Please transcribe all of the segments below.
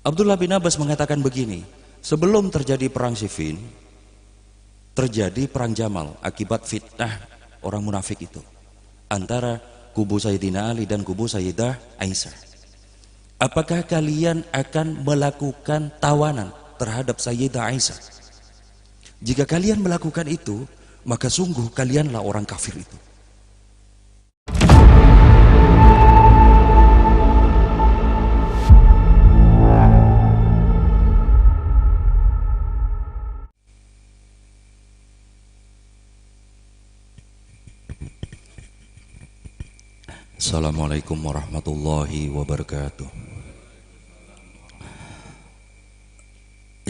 Abdullah bin Abbas mengatakan begini, sebelum terjadi perang Siffin, terjadi perang Jamal akibat fitnah orang munafik itu antara kubu Sayyidina Ali dan kubu Sayyidah Aisyah. Apakah kalian akan melakukan tawanan terhadap Sayyidah Aisyah? Jika kalian melakukan itu, maka sungguh kalianlah orang kafir itu. Assalamualaikum warahmatullahi wabarakatuh.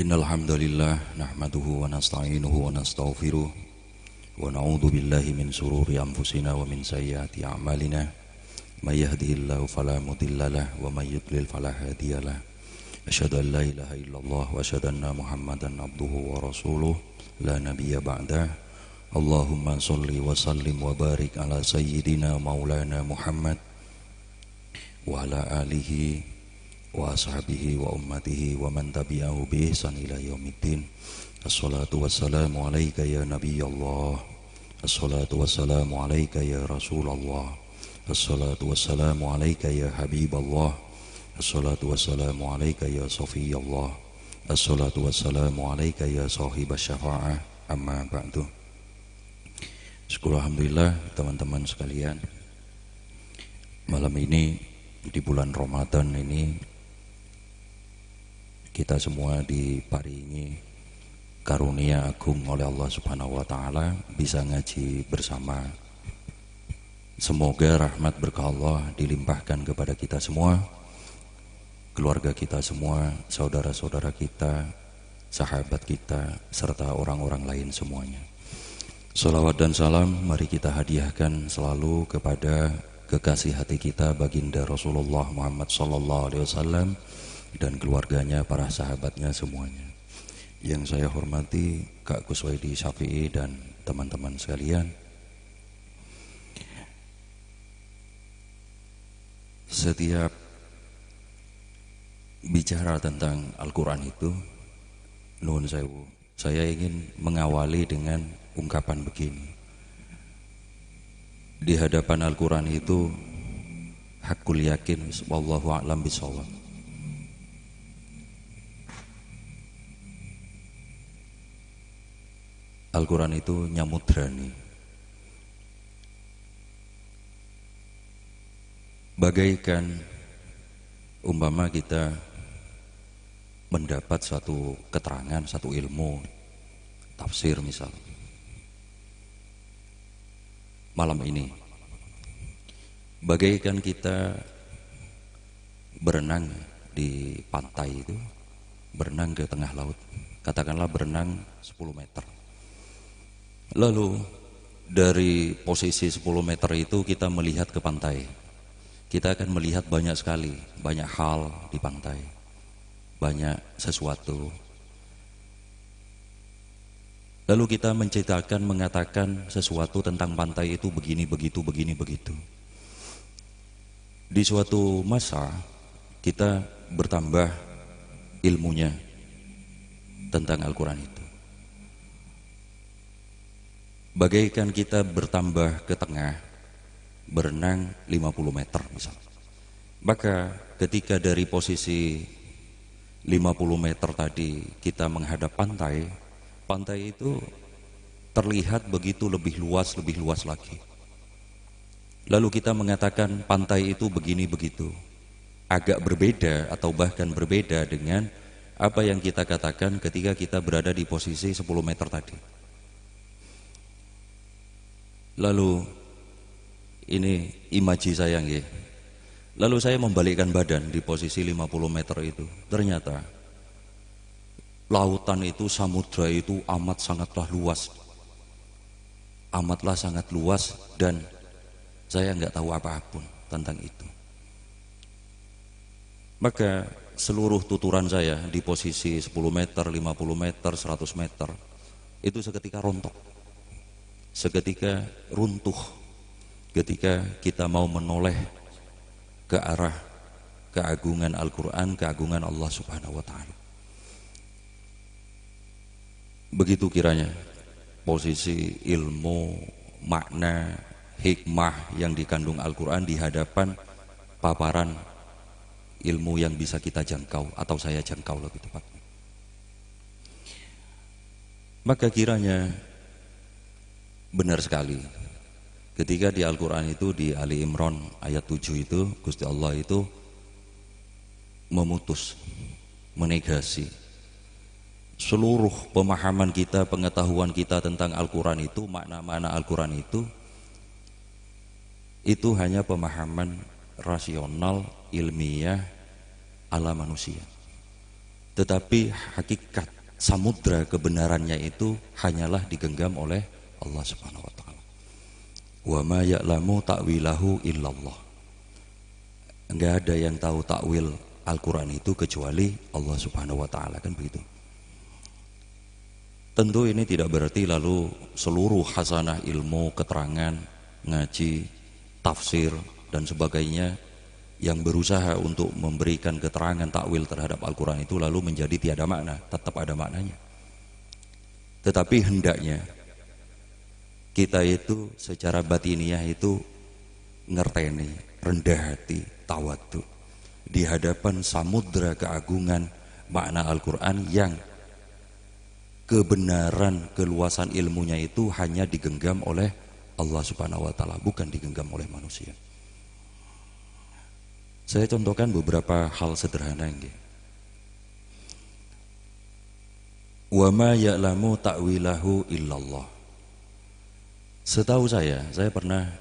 Innal hamdalillah nahmaduhu wa nasta'inuhu wa nastaghfiruh wa na'udzu billahi min shururi anfusina wa min sayyiati a'malina. May yahdihillahu fala mudhillalah wa may yudlil fala hadiyalah. Asyhadu an la ilaha illallah wa asyhadu anna Muhammadan abduhu wa rasuluh la nabiyya ba'dah. Allahumma sholli wa sallim wa barik ala sayyidina maulana Muhammad wa ala alihi wa ashabihi wa ummatihi wa man tabi'ahu bi ihsan ila yaumiddin. Assalatu wassalamu alayka ya nabiyallah, assalatu wassalamu alayka ya rasulullah, assalatu wassalamu alayka ya habiballah, assalatu wassalamu alayka ya safiyallah, assalatu wassalamu alayka ya sahibas syafa'ah. Amma ba'du. Syukur alhamdulillah teman-teman sekalian, malam ini di bulan Ramadan ini kita semua diparingi karunia agung oleh Allah Subhanahu wa taala bisa ngaji bersama. Semoga rahmat berkah Allah dilimpahkan kepada kita semua, keluarga kita semua, saudara-saudara kita, sahabat kita, serta orang-orang lain semuanya. Salawat dan salam mari kita hadiahkan selalu kepada kekasih hati kita baginda Rasulullah Muhammad sallallahu alaihi wasallam dan keluarganya, para sahabatnya semuanya. Yang saya hormati Kak Kuswaidi Syafi'i dan teman-teman sekalian. Setiap bicara tentang Al-Quran itu, nuhun sewu, saya ingin mengawali dengan ungkapan begini. Di hadapan Al-Quran itu hakul yakin, wallahu a'lam bishawab. Al-Quran itu nyamudrani, bagaikan umpama kita mendapat satu keterangan, satu ilmu tafsir misal. Malam ini bagaikan kita berenang di pantai itu, berenang ke tengah laut, katakanlah berenang 10 meter. Lalu dari posisi 10 meter itu kita melihat ke pantai, kita akan melihat banyak sekali, banyak hal di pantai, banyak sesuatu. Lalu kita menceritakan, mengatakan sesuatu tentang pantai itu begini, begitu, begini, begitu. Di suatu masa kita bertambah ilmunya tentang Al-Quran itu. Bagaikan kita bertambah ke tengah, berenang 50 meter misal. Maka ketika dari posisi 50 meter tadi kita menghadap pantai, pantai itu terlihat begitu lebih luas lagi. Lalu kita mengatakan pantai itu begini begitu. Agak berbeda atau bahkan berbeda dengan apa yang kita katakan ketika kita berada di posisi 10 meter tadi. Lalu ini imaji saya nggih. Lalu saya membalikkan badan di posisi 50 meter itu. Ternyata lautan itu, samudra itu amat sangatlah luas, amatlah sangat luas, dan saya nggak tahu apapun tentang itu. Maka seluruh tuturan saya di posisi 10 meter, 50 meter, 100 meter itu seketika rontok, seketika runtuh ketika kita mau menoleh ke arah keagungan Al-Quran, keagungan Allah Subhanahu wa Ta'ala. Begitu kiranya posisi ilmu, makna, hikmah yang dikandung Al-Quran di hadapan paparan ilmu yang bisa kita jangkau, atau saya jangkau lebih tepatnya. Maka kiranya benar sekali ketika di Al-Quran itu, di Ali Imran ayat 7 itu, Gusti Allah itu memutus, menegasi seluruh pemahaman kita, pengetahuan kita tentang Al-Quran itu, makna-makna Al-Quran itu hanya pemahaman rasional, ilmiah, ala manusia. Tetapi hakikat samudra kebenarannya itu hanyalah digenggam oleh Allah Subhanahu wa Ta'ala. Wa ma ya'lamu ta'wilahu illallah. Enggak ada yang tahu takwil Al-Quran itu kecuali Allah Subhanahu wa Ta'ala, kan begitu. Tentu ini tidak berarti lalu seluruh hasanah ilmu, keterangan, ngaji, tafsir dan sebagainya yang berusaha untuk memberikan keterangan takwil terhadap Al-Quran itu lalu menjadi tiada makna. Tetap ada maknanya. Tetapi hendaknya kita itu secara batiniah itu ngerteni, rendah hati, tawadhu di hadapan samudra keagungan makna Al-Quran yang kebenaran, keluasan ilmunya itu hanya digenggam oleh Allah Subhanahu wa Ta'ala, bukan digenggam oleh manusia. Saya contohkan beberapa hal sederhana ini. Wa ma ya'lamu ta'wilahu illallah. Setahu saya pernah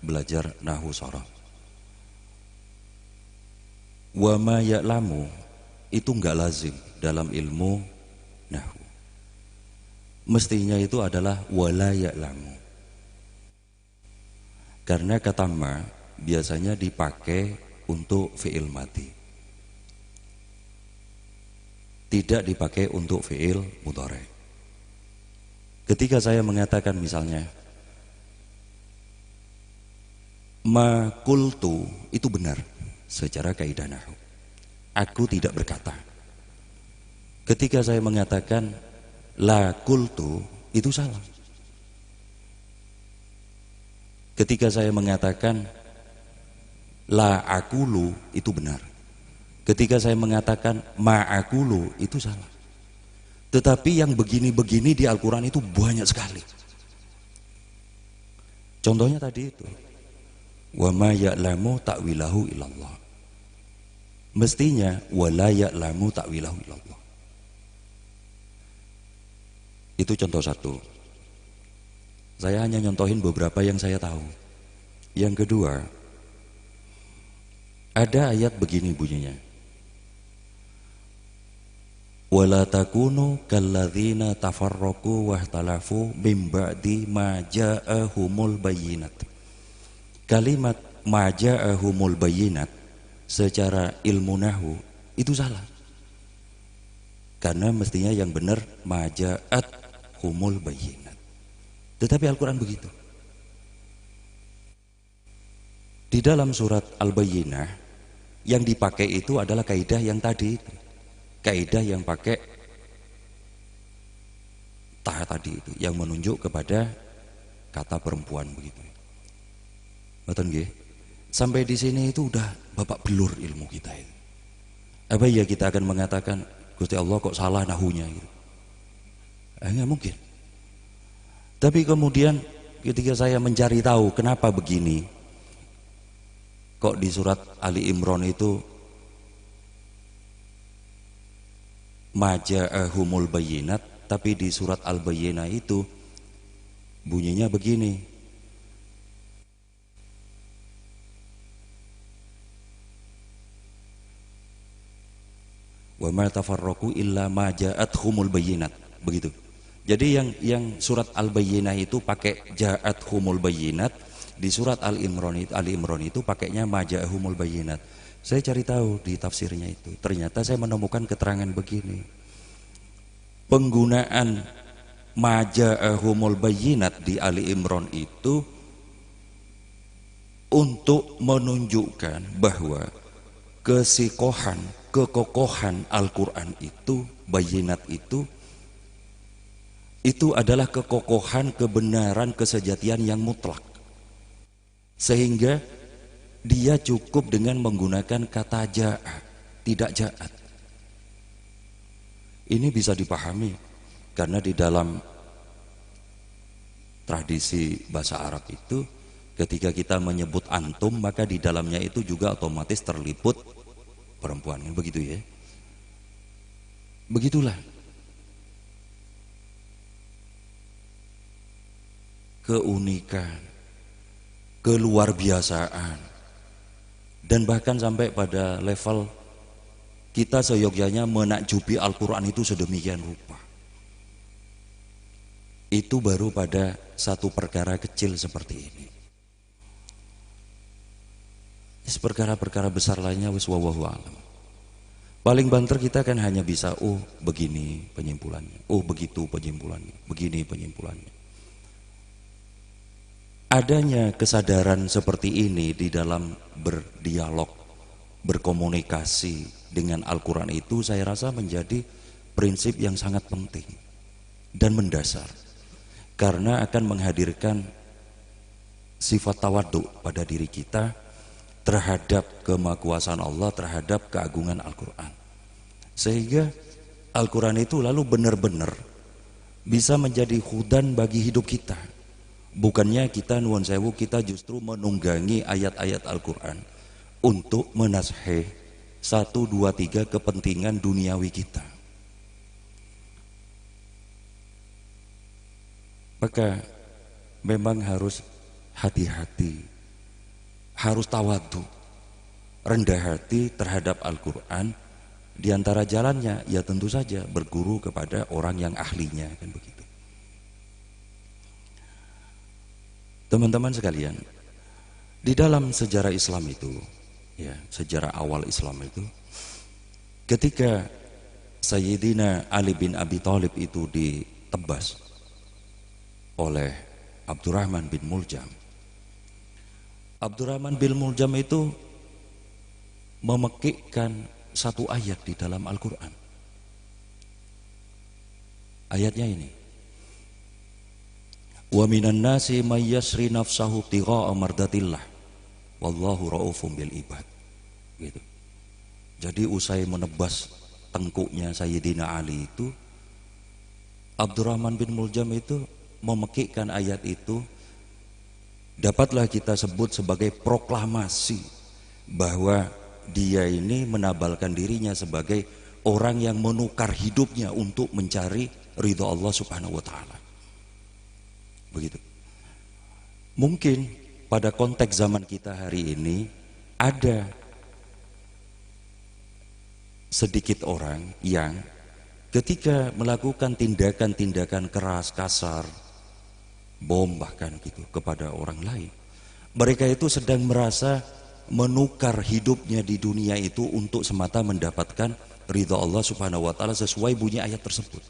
belajar nahwu sharaf. Wa ma ya'lamu itu enggak lazim dalam ilmu nahwu. Mestinya itu adalah wala ya'lamu. Karena kata ma biasanya dipakai untuk fi'il madi, tidak dipakai untuk fi'il mudhari. Ketika saya mengatakan misalnya ma qultu, itu benar secara kaidah nahwu, aku tidak berkata. Ketika saya mengatakan la qultu, itu salah. Ketika saya mengatakan la aqulu, itu benar. Ketika saya mengatakan ma aqulu, itu salah. Tetapi yang begini-begini di Al-Quran itu banyak sekali. Contohnya tadi itu, wa ma ya'lamu ta'wilahu illallah. Mestinya wa la ya'lamu ta'wilahu illallah. Itu contoh satu. Saya hanya nyontohin beberapa yang saya tahu. Yang kedua, ada ayat begini bunyinya, wala takunu kalladzina tafarraqu wahtalafu mim ba'di ma ja'ahumul bayyinat. Kalimat ma ja'ahumul bayyinat secara ilmu nahwu itu salah. Karena mestinya yang benar ma ja'ahumul bayyinat. Tetapi Al-Quran begitu. Di dalam surat Al-Bayyinah yang dipakai itu adalah kaidah yang tadi itu. Kaidah yang pakai ta tadi itu, yang menunjuk kepada kata perempuan begitu. Betul nggih? Sampai di sini itu udah babak belur ilmu kita itu. Apa ya kita akan mengatakan Gusti Allah kok salah nahunya gitu? Enggak mungkin. Tapi kemudian ketika saya mencari tahu kenapa begini, kok di surat Ali Imran itu maja'ahumul bayyinat, tapi di surat Al-Bayyinah itu bunyinya begini, wa ma tafarraqu illa ma ja'athumul bayyinat, begitu. Jadi yang surat Al-Bayyinah itu pakai ja'athumul bayyinat, di surat Ali Imran itu pakainya ma ja'ahumul bayyinat. Saya cari tahu di tafsirnya itu, ternyata saya menemukan keterangan begini. Penggunaan ma ja'ahumul bayyinat di Ali Imran itu untuk menunjukkan bahwa kesikohan, kekokohan Al-Quran itu, bayinat itu adalah kekokohan, kebenaran, kesejatian yang mutlak. Sehingga dia cukup dengan menggunakan kata ja'a, tidak ja'at. Ini bisa dipahami karena di dalam tradisi bahasa Arab itu, ketika kita menyebut antum, maka di dalamnya itu juga otomatis terliput perempuan, begitu ya. Begitulah keunikan, keluar biasaan, dan bahkan sampai pada level kita seyogyanya menakjubi Al-Quran itu sedemikian rupa. Itu baru pada satu perkara kecil seperti ini. Perkara-perkara besar lainnya wis wallahu a'lam. Paling banter kita kan hanya bisa begini penyimpulannya, begitu penyimpulannya, begini penyimpulannya. Adanya kesadaran seperti ini di dalam berdialog, berkomunikasi dengan Al-Quran itu saya rasa menjadi prinsip yang sangat penting dan mendasar, karena akan menghadirkan sifat tawadhu pada diri kita terhadap kemahakuasaan Allah, terhadap keagungan Al-Quran, sehingga Al-Quran itu lalu benar-benar bisa menjadi hudan bagi hidup kita. Bukannya kita nuwun sewu, kita justru menunggangi ayat-ayat Al-Quran untuk menasheh 1, 2, 3 kepentingan duniawi kita. Maka memang harus hati-hati, harus tawadhu, rendah hati terhadap Al-Quran. Di antara jalannya ya tentu saja berguru kepada orang yang ahlinya, kan begitu. Teman-teman sekalian, di dalam sejarah Islam itu, ya, sejarah awal Islam itu, ketika Sayyidina Ali bin Abi Thalib itu ditebas oleh Abdurrahman bin Muljam, Abdurrahman bin Muljam itu memekikkan satu ayat di dalam Al-Quran. Ayatnya ini, wa minan nasi may yasri nafsahu tigha'a mardatillah wallahu raufum bil ibad. Gitu. Jadi usai menebas tengkuknya Sayyidina Ali itu, Abdurrahman bin Muljam itu memekikkan ayat itu, dapatlah kita sebut sebagai proklamasi bahwa dia ini menabalkan dirinya sebagai orang yang menukar hidupnya untuk mencari ridha Allah Subhanahu wa taala. Begitu. Mungkin pada konteks zaman kita hari ini ada sedikit orang yang ketika melakukan tindakan-tindakan keras, kasar, bom bahkan gitu kepada orang lain, mereka itu sedang merasa menukar hidupnya di dunia itu untuk semata mendapatkan ridha Allah Subhanahu wa taala sesuai bunyi ayat tersebut.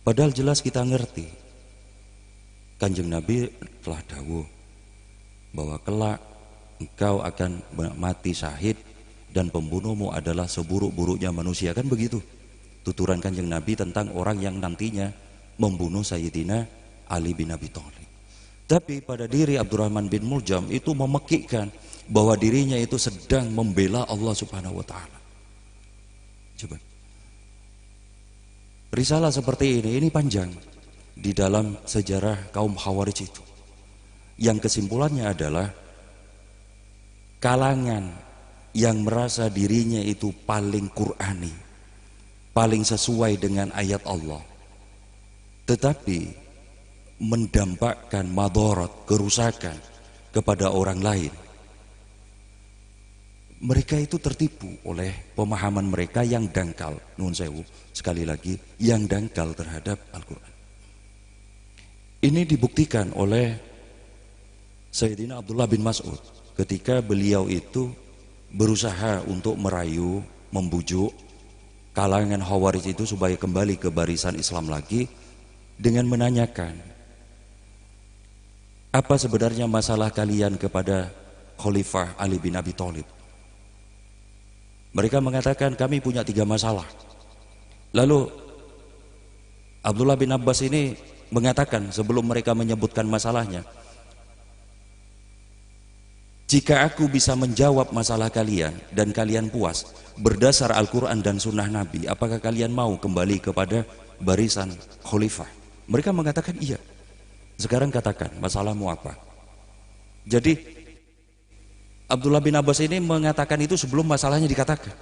Padahal jelas kita ngerti, Kanjeng Nabi telah dawuh bahwa kelak engkau akan mati syahid dan pembunuhmu adalah seburuk-buruknya manusia, kan begitu tuturan Kanjeng Nabi tentang orang yang nantinya membunuh Sayyidina Ali bin Abi Thalib. Tapi pada diri Abdurrahman bin Muljam itu memekikkan bahwa dirinya itu sedang membela Allah Subhanahu wa taala. Coba. Risalah seperti ini panjang di dalam sejarah kaum Khawarij itu, yang kesimpulannya adalah kalangan yang merasa dirinya itu paling Qur'ani, paling sesuai dengan ayat Allah, tetapi mendampakkan madarat, kerusakan kepada orang lain. Mereka itu tertipu oleh pemahaman mereka yang dangkal, nuwun sewu, sekali lagi, yang dangkal terhadap Al-Quran. Ini dibuktikan oleh Sayyidina Abdullah bin Mas'ud ketika beliau itu berusaha untuk merayu, membujuk kalangan Khawarij itu supaya kembali ke barisan Islam lagi dengan menanyakan, apa sebenarnya masalah kalian kepada Khalifah Ali bin Abi Thalib. Mereka mengatakan kami punya 3 masalah. Lalu Abdullah bin Abbas ini mengatakan sebelum mereka menyebutkan masalahnya, jika aku bisa menjawab masalah kalian dan kalian puas berdasar Al-Quran dan Sunnah Nabi, apakah kalian mau kembali kepada barisan Khalifah? Mereka mengatakan iya. Sekarang katakan masalahmu apa? Jadi Abdullah bin Abbas ini mengatakan itu sebelum masalahnya dikatakan.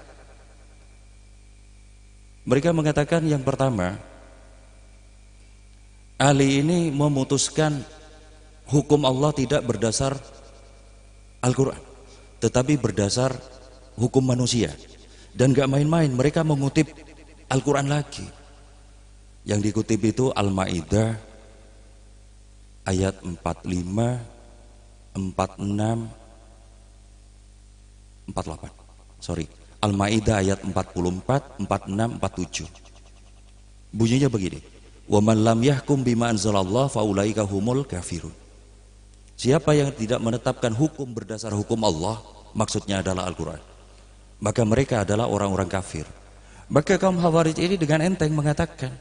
Mereka mengatakan yang pertama, Ali ini memutuskan hukum Allah tidak berdasar Al-Quran, tetapi berdasar hukum manusia. Dan gak main-main, mereka mengutip Al-Quran lagi. Yang dikutip itu Al-Ma'idah ayat 45, 46, 48. Sorry, Al-Ma'idah ayat 44, 46, 47. Bunyinya begini. Wa man lam yahkum bima anzalallah faulaika humul kafirun. Siapa yang tidak menetapkan hukum berdasar hukum Allah, maksudnya adalah Al-Quran, maka mereka adalah orang-orang kafir. Maka kaum Khawarij ini dengan enteng mengatakan,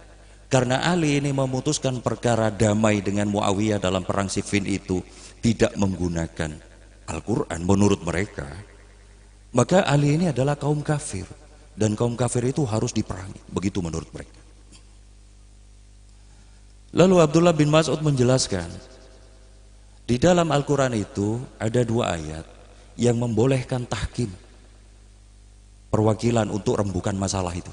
karena Ali ini memutuskan perkara damai dengan Muawiyah dalam perang Siffin itu tidak menggunakan Al-Quran menurut mereka, maka Ali ini adalah kaum kafir, dan kaum kafir itu harus diperangi. Begitu menurut mereka. Lalu Abdullah bin Mas'ud menjelaskan, di dalam Al-Quran itu ada 2 ayat yang membolehkan tahkim, perwakilan untuk rembukan masalah itu.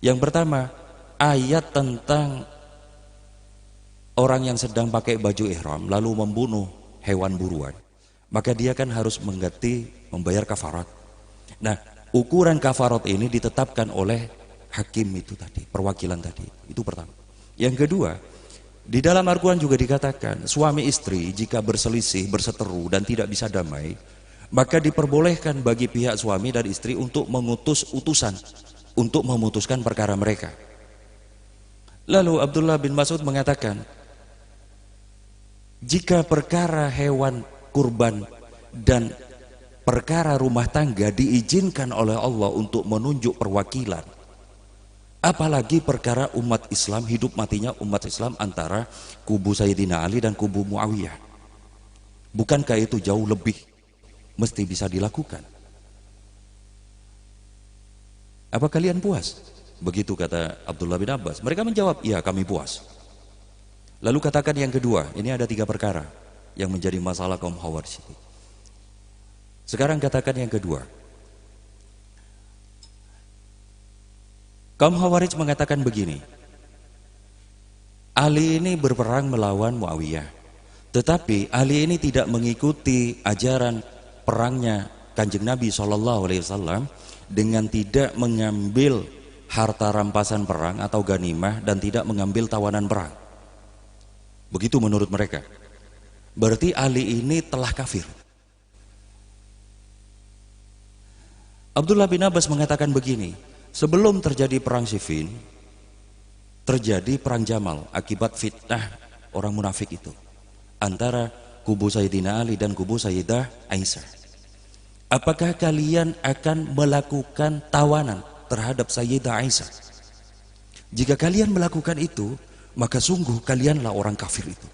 Yang pertama, ayat tentang orang yang sedang pakai baju ihram lalu membunuh hewan buruan, maka dia kan harus membayar kafarat. Nah, ukuran kafarat ini ditetapkan oleh hakim itu tadi, perwakilan tadi. Itu pertama. Yang kedua, di dalam Al-Quran juga dikatakan suami istri jika berselisih, berseteru dan tidak bisa damai, maka diperbolehkan bagi pihak suami dan istri untuk mengutus utusan untuk memutuskan perkara mereka. Lalu Abdullah bin Mas'ud mengatakan, jika perkara hewan kurban dan perkara rumah tangga diizinkan oleh Allah untuk menunjuk perwakilan, apalagi perkara umat Islam, hidup matinya umat Islam antara kubu Sayyidina Ali dan kubu Muawiyah. Bukankah itu jauh lebih mesti bisa dilakukan? Apa kalian puas? Begitu kata Abdullah bin Abbas. Mereka menjawab, iya kami puas. Lalu katakan yang kedua, ini ada 3 perkara yang menjadi masalah kaum Khawarij. Sekarang katakan yang kedua. Kaum Khawarij mengatakan begini, Ali ini berperang melawan Muawiyah, tetapi Ali ini tidak mengikuti ajaran perangnya Kanjeng Nabi SAW dengan tidak mengambil harta rampasan perang atau ganimah dan tidak mengambil tawanan perang. Begitu menurut mereka. Berarti Ali ini telah kafir. Abdullah bin Abbas mengatakan begini, sebelum terjadi perang Siffin, terjadi perang Jamal akibat fitnah orang munafik itu antara kubu Sayyidina Ali dan kubu Sayyidah Aisyah. Apakah kalian akan melakukan tawanan terhadap Sayyidah Aisyah? Jika kalian melakukan itu, maka sungguh kalianlah orang kafir itu.